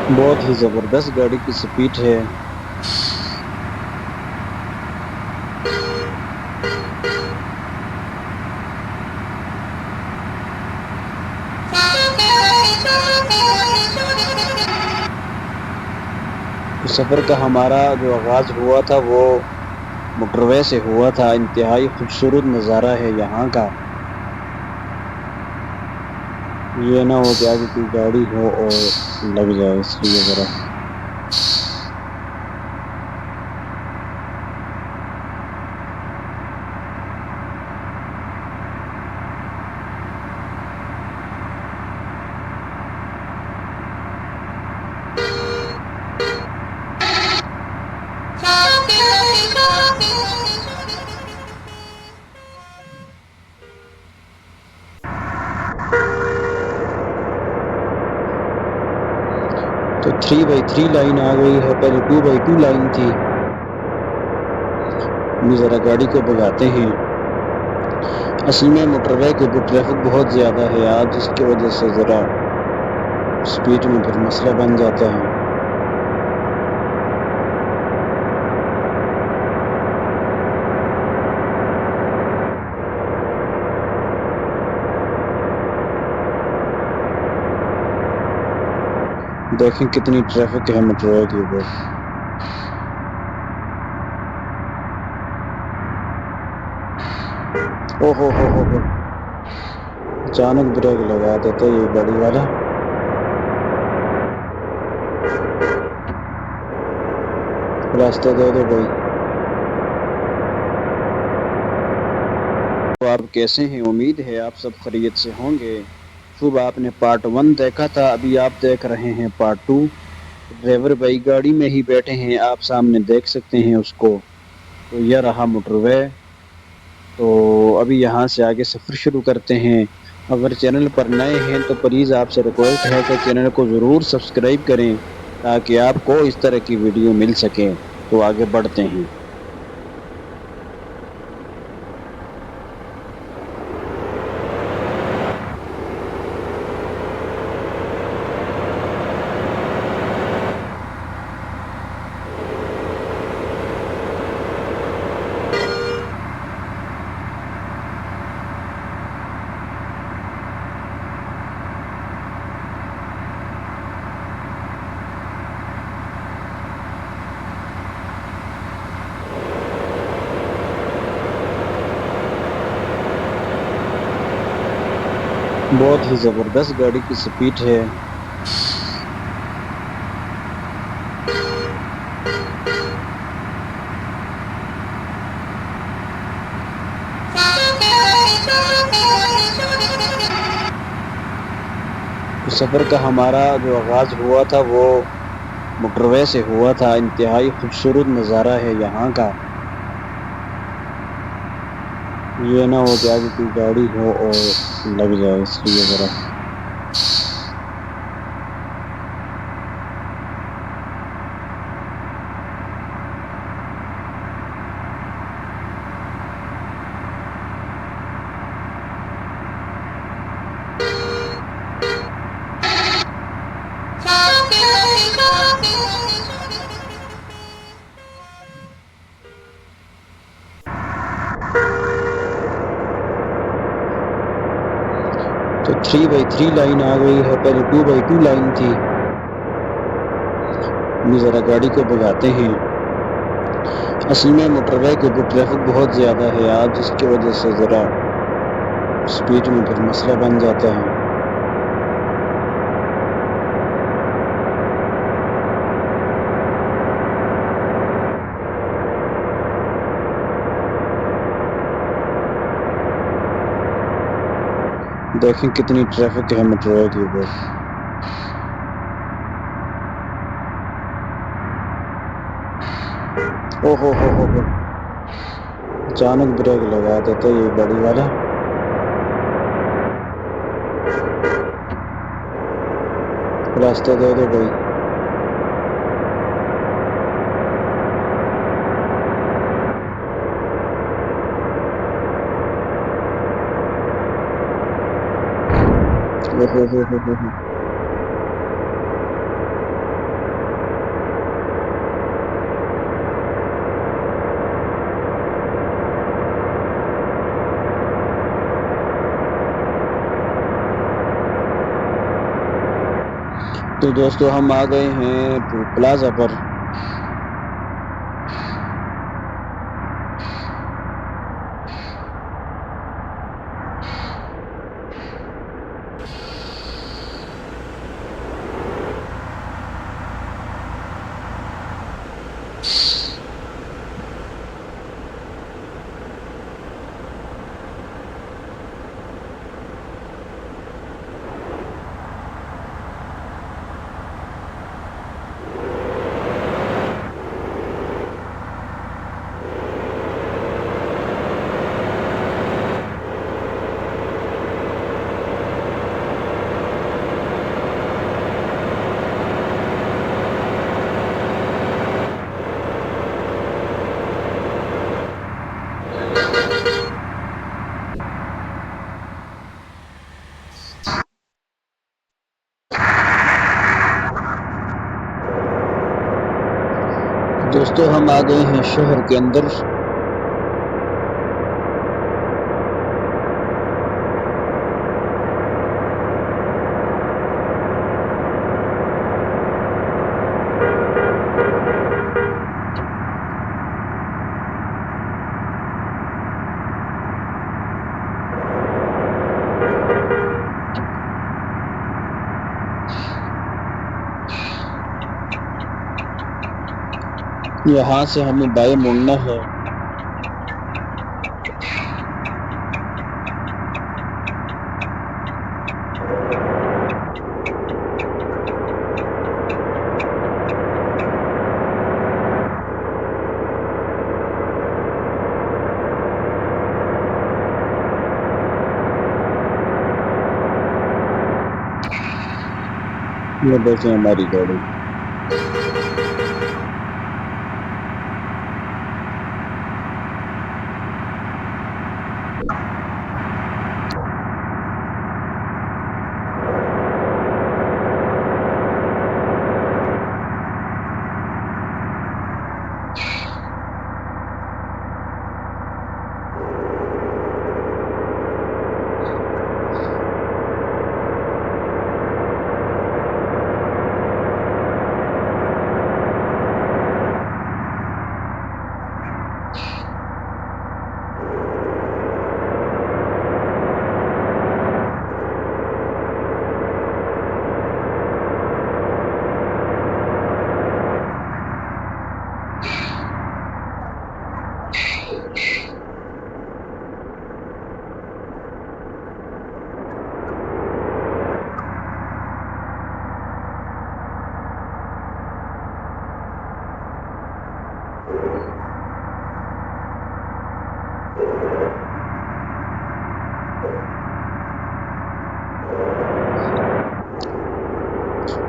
बहुत ही ज़बरदस्त गाड़ी की स्पीड है। तो सफ़र का हमारा जो आगाज़ हुआ था वो मोटरवे से हुआ था। इंतहाई खूबसूरत नज़ारा है यहाँ का। ये ना हो कि आगे कोई गाड़ी हो और लग जाए, इसलिए ज़रा तो 3x3 लाइन आ गई है, पहले 2x2 लाइन थी। अभी ज़रा गाड़ी को भगाते हैं। असल में मोटरवे के ऊपर ट्रैफिक बहुत ज़्यादा है आज, जिसकी वजह से ज़रा स्पीड में फिर मसला बन जाता है। देखें कितनी ट्रैफिक है मोटरवे के ऊपर। ओहो हो, अचानक ब्रेक लगा देता है ये गाड़ी वाला। रास्ता दे दो भाई। तो आप कैसे हैं? उम्मीद है आप सब खैरियत से होंगे। सुबह आपने पार्ट 1 देखा था, अभी आप देख रहे हैं पार्ट 2। ड्राइवर भाई गाड़ी में ही बैठे हैं, आप सामने देख सकते हैं उसको। तो यह रहा मोटरवे। तो अभी यहाँ से आगे सफ़र शुरू करते हैं। अगर चैनल पर नए हैं तो प्लीज़ आपसे रिक्वेस्ट है कि चैनल को ज़रूर सब्सक्राइब करें, ताकि आपको इस तरह की वीडियो मिल सके। तो आगे बढ़ते हैं। बहुत ही ज़बरदस्त गाड़ी की स्पीड है। तो सफ़र का हमारा जो आगाज़ हुआ था वो मोटरवे से हुआ था। इंतहाई खूबसूरत नज़ारा है यहाँ का। ये ना हो कि आगे कोई गाड़ी हो और लग जाए, इसलिए ज़रा तो 3x3 लाइन आ गई है, पहले 2x2 लाइन थी। अभी ज़रा गाड़ी को भगाते हैं। असल में मोटरवे के ऊपर ट्रैफिक बहुत ज़्यादा है आज, जिसकी वजह से ज़रा स्पीड में फिर मसला बन जाता है। देखें कितनी ट्रैफिक है मोटरवे के ऊपर। ओहो हो, अचानक ब्रेक लगा देता है ये गाड़ी वाला। रास्ता दे दो भाई। ओहो हो। तो दोस्तों हम आ गए हैं प्लाजा पर। दोस्तों हम आ गए हैं शहर के अंदर। यहाँ से हमें बाएं मुड़ना है। ये देखें हमारी गाड़ी।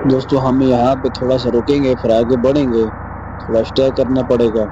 दोस्तों हम यहाँ पे थोड़ा सा रुकेंगे, फिर आगे बढ़ेंगे। थोड़ा स्टे करना पड़ेगा।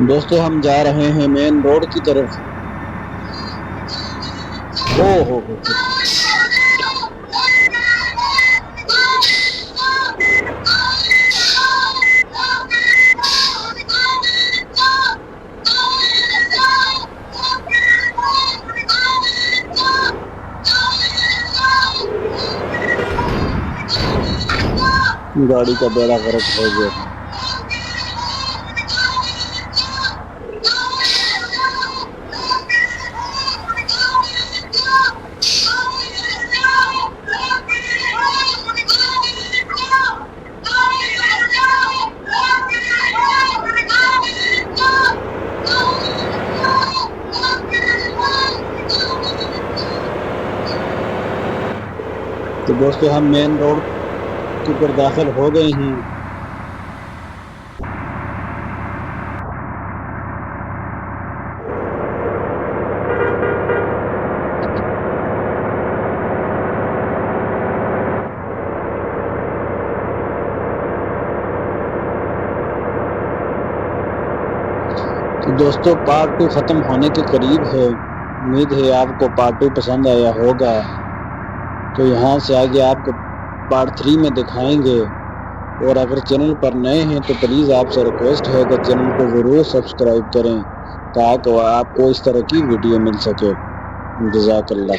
दोस्तों हम जा रहे हैं मेन रोड की तरफ। ओ हो। गाड़ी का बेड़ा गर्क हो गया। तो दोस्तों हम मेन रोड के ऊपर दाखिल हो गए हैं। दोस्तों पार्ट 2 ख़त्म होने के करीब है। उम्मीद है आपको पार्ट 2 पसंद आया होगा। तो यहाँ से आगे आपको पार्ट 3 में दिखाएंगे। और अगर चैनल पर नए हैं तो प्लीज़ आपसे रिक्वेस्ट है कि चैनल को ज़रूर सब्सक्राइब करें ताकि आपको इस तरह की वीडियो मिल सके। जज़ाकल्लाह।